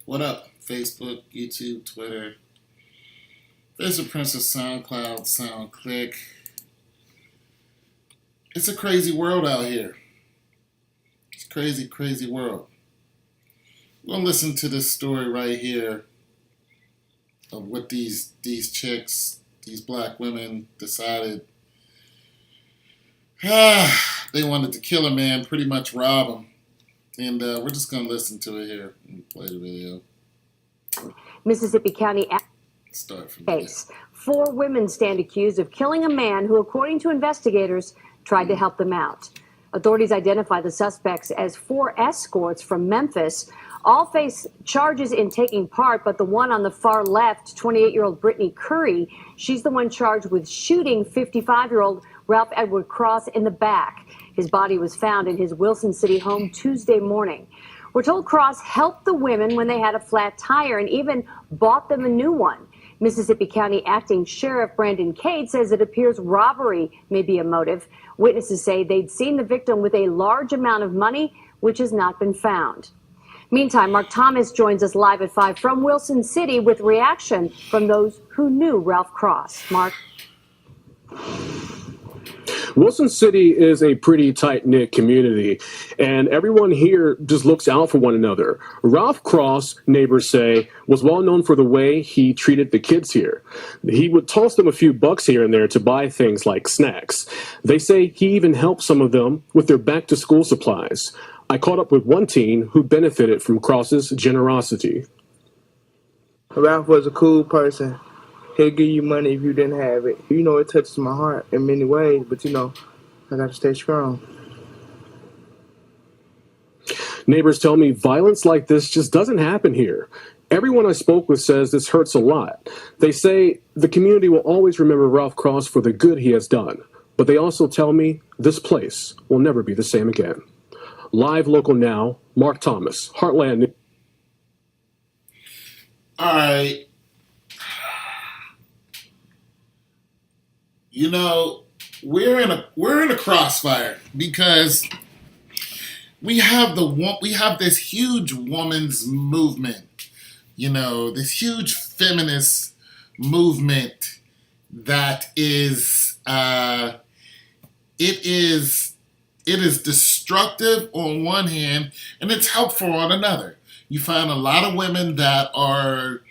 What up? Facebook, YouTube, Twitter, Facebook Princess, SoundCloud, SoundClick. It's a crazy world out here. It's a crazy, crazy world. We're gonna listen to this story right here of what these chicks, these black women decided. They wanted to kill a man, pretty much rob him, and we're just gonna listen to it here and play the video. Mississippi County Start from case. 4 women stand accused of killing a man who, according to investigators, tried to help them out. Authorities identify the suspects as 4 escorts from Memphis. All face charges in taking part, but the one on the far left, 28-year-old Brittany Curry, she's the one charged with shooting 55-year-old Ralph Edward Cross in the back. His body was found in his Wilson City home Tuesday morning. We're told Cross helped the women when they had a flat tire and even bought them a new one. Mississippi County Acting Sheriff Brandon Cade says it appears robbery may be a motive. Witnesses say they'd seen the victim with a large amount of money, which has not been found. Meantime, Mark Thomas joins us live at 5 from Wilson City with reaction from those who knew Ralph Cross. Mark. Wilson City is a pretty tight-knit community, and everyone here just looks out for one another. Ralph Cross, neighbors say, was well known for the way he treated the kids here. He would toss them a few bucks here and there to buy things like snacks. They say he even helped some of them with their back-to-school supplies. I caught up with one teen who benefited from Cross's generosity. Ralph was a cool person. He'll give you money if you didn't have it. It touches my heart in many ways, but I got to stay strong. Neighbors tell me violence like this just doesn't happen here. Everyone I spoke with says this hurts a lot. They say the community will always remember Ralph Cross for the good he has done, but they also tell me this place will never be the same again. Live local now, Mark Thomas, Heartland. All right. We're in a crossfire because we have this huge woman's movement, this huge feminist movement that is it is destructive on one hand and it's helpful on another. You find a lot of women that are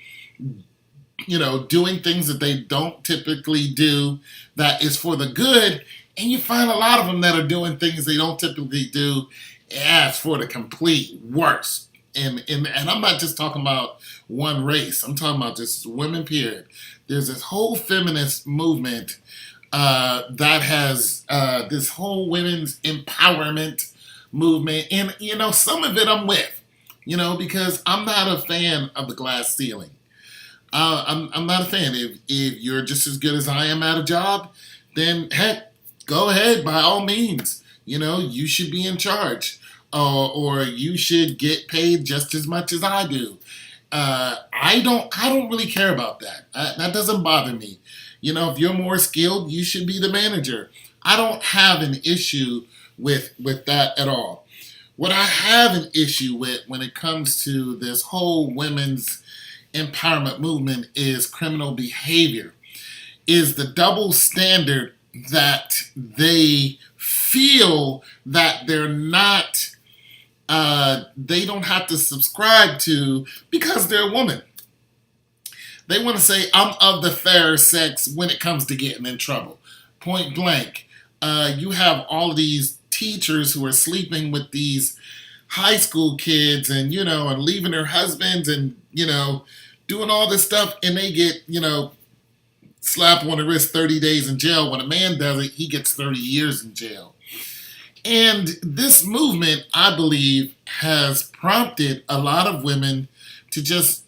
doing things that they don't typically do that is for the good, and you find a lot of them that are doing things they don't typically do as for the complete worst. And I'm not just talking about one race. I'm talking about just women, period. There's this whole feminist movement that has this whole women's empowerment movement. And, some of it I'm with, because I'm not a fan of the glass ceiling. I'm not a fan. If you're just as good as I am at a job, then heck, go ahead by all means. You should be in charge, or you should get paid just as much as I do. I don't really care about that. That doesn't bother me. If you're more skilled, you should be the manager. I don't have an issue with that at all. What I have an issue with when it comes to this whole women's empowerment movement is criminal behavior, is the double standard that they feel that they're not, they don't have to subscribe to because they're a woman. They want to say, I'm of the fair sex when it comes to getting in trouble. Point blank. You have all of these teachers who are sleeping with these high school kids and, and leaving their husbands and, doing all this stuff, and they get, slap on the wrist, 30 days in jail. When a man does it, he gets 30 years in jail. And this movement, I believe, has prompted a lot of women to just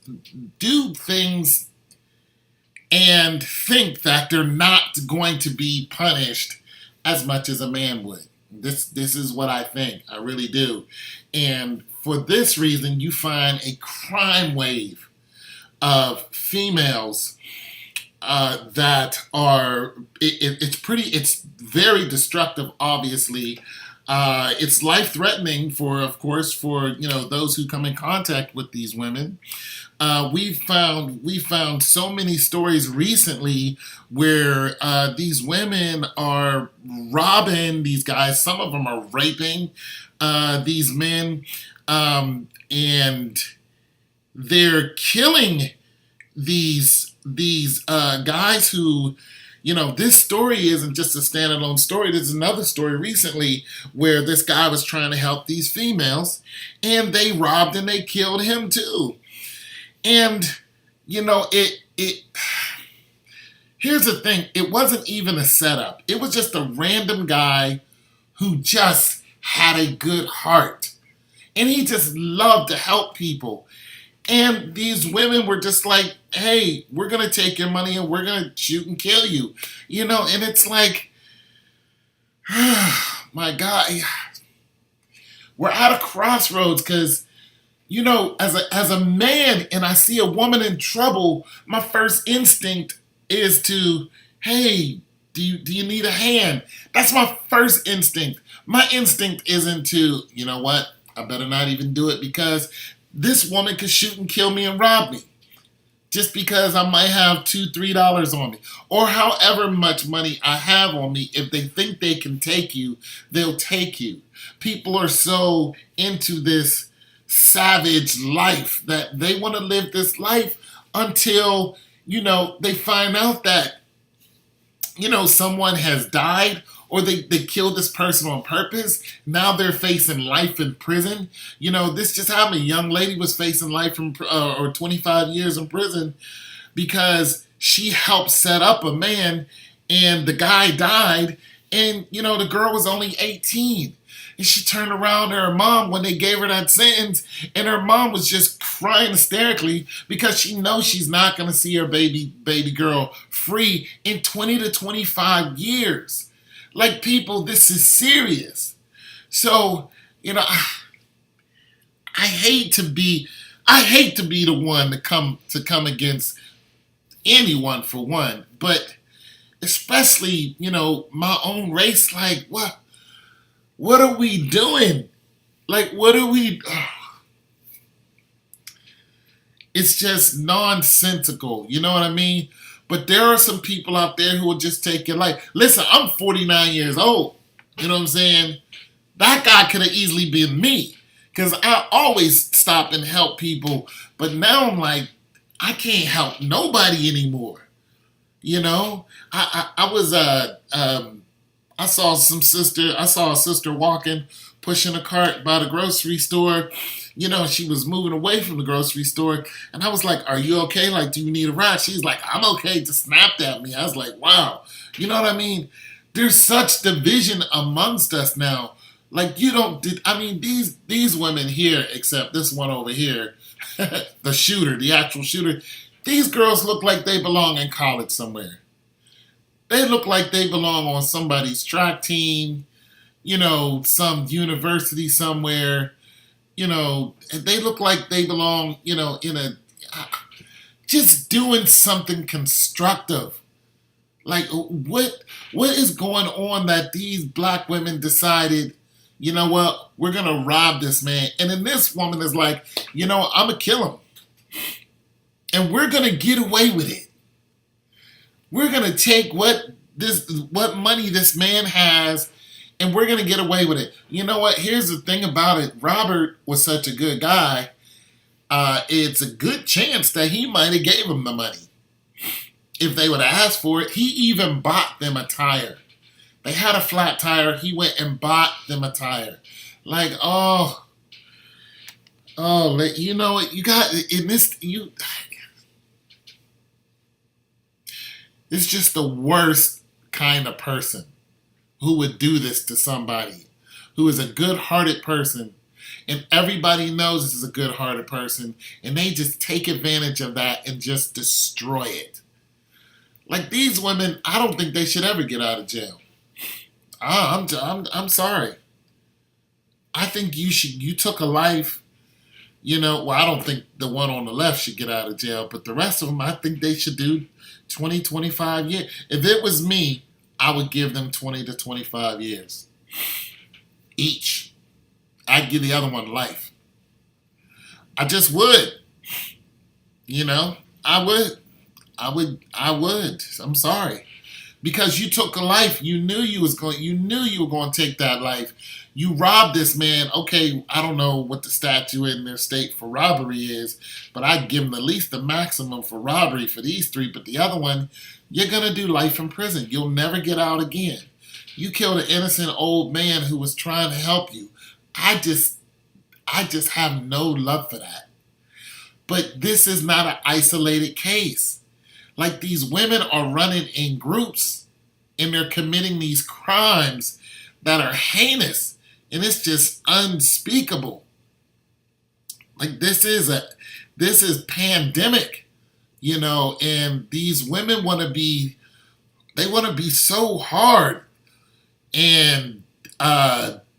do things and think that they're not going to be punished as much as a man would. This is what I think. I really do. And for this reason, you find a crime wave of females that are, it's very destructive, obviously, It's life-threatening for, of course, for those who come in contact with these women. We found so many stories recently where these women are robbing these guys. Some of them are raping these men, and they're killing these guys who. This story isn't just a standalone story. There's another story recently where this guy was trying to help these females, and they robbed and they killed him too. And it here's the thing, it wasn't even a setup. It was just a random guy who just had a good heart. And he just loved to help people. And these women were just like, hey, we're going to take your money and we're going to shoot and kill you. And it's like, my God, we're at a crossroads because, as a man and I see a woman in trouble, my first instinct is to, hey, do you need a hand? That's my first instinct. My instinct isn't to, you know what, I better not even do it because this woman could shoot and kill me and rob me just because I might have $2, $3 on me or however much money I have on me. If they think they can take you, they'll take you. People are so into this savage life that they want to live this life until, they find out that, someone has died or they killed this person on purpose. Now they're facing life in prison. This just happened. A young lady was facing life or 25 years in prison because she helped set up a man and the guy died and, the girl was only 18. And she turned around to her mom when they gave her that sentence, and her mom was just crying hysterically because she knows she's not going to see her baby girl free in 20 to 25 years. Like, people, this is serious. So, I hate to be the one to come against anyone for one, but especially, my own race. Like, what are we doing? Like, what are we? It's just nonsensical. You know what I mean? But there are some people out there who will just take your life. Listen, I'm 49 years old. You know what I'm saying? That guy could have easily been me because I always stop and help people. But now I'm like, I can't help nobody anymore. I saw a sister walking, pushing a cart by the grocery store. She was moving away from the grocery store. And I was like, are you okay? Like, do you need a ride? She's like, I'm okay. Just snapped at me. I was like, wow. You know what I mean? There's such division amongst us now. Like, these women here, except this one over here, the actual shooter, these girls look like they belong in college somewhere. They look like they belong on somebody's track team, some university somewhere. They look like they belong, just doing something constructive. Like, what is going on that these black women decided, you know what, we're going to rob this man. And then this woman is like, I'm going to kill him. And we're going to get away with it. We're going to take what money this man has, and we're going to get away with it. You know what? Here's the thing about it. Robert was such a good guy. It's a good chance that he might have gave him the money if they would have asked for it. He even bought them a tire. They had a flat tire. He went and bought them a tire. Like, you know what? You got in this. It's just the worst kind of person who would do this to somebody who is a good-hearted person, and everybody knows this is a good-hearted person, and they just take advantage of that and just destroy it. Like, these women, I don't think they should ever get out of jail. I'm sorry. I think you took a life. I don't think the one on the left should get out of jail, but the rest of them, I think they should do 20, 25 years. If it was me, I would give them 20 to 25 years. each. I'd give the other one life. I just would. You know, I would. I would. I'm sorry. Because you took a life. You knew you were going to take that life. You robbed this man. Okay, I don't know what the statute in their state for robbery is, but I'd give them at least the maximum for robbery for these three. But the other one, you're going to do life in prison. You'll never get out again. You killed an innocent old man who was trying to help you. I just have no love for that. But this is not an isolated case. Like, these women are running in groups and they're committing these crimes that are heinous, and it's just unspeakable. Like, this is pandemic, you know, and these women want to be so hard and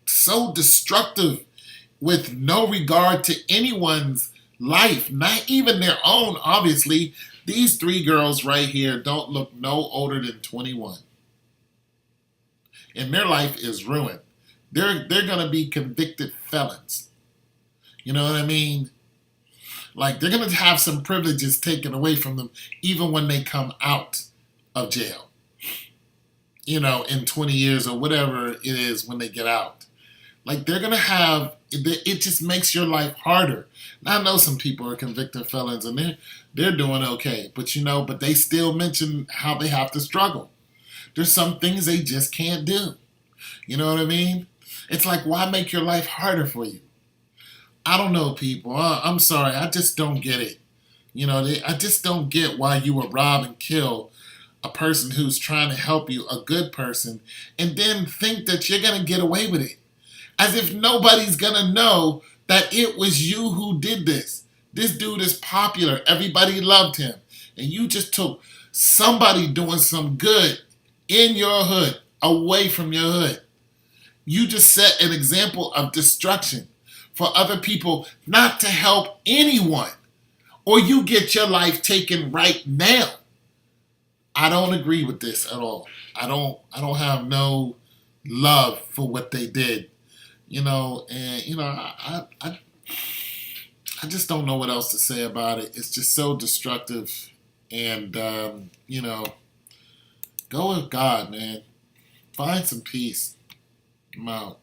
so destructive with no regard to anyone's life, not even their own, obviously. These three girls right here don't look no older than 21. And their life is ruined. They're going to be convicted felons. You know what I mean? Like, they're going to have some privileges taken away from them even when they come out of jail. You know, in 20 years or whatever it is when they get out. Like, they're going to have, it just makes your life harder. Now, I know some people are convicted felons and they're doing okay. But, you know, but they still mention how they have to struggle. There's some things they just can't do. You know what I mean? It's like, why make your life harder for you? I don't know, people. I'm sorry. I just don't get it. You know, I just don't get why you would rob and kill a person who's trying to help you, a good person, and then think that you're going to get away with it. As if nobody's going to know that it was you who did this. This dude is popular. Everybody loved him. And you just took somebody doing some good in your hood away from your hood. You just set an example of destruction for other people not to help anyone. Or you get your life taken right now. I don't agree with this at all. I don't have no love for what they did. You know, and, you know, I just don't know what else to say about it. It's just so destructive. And, you know, go with God, man. Find some peace. I'm out.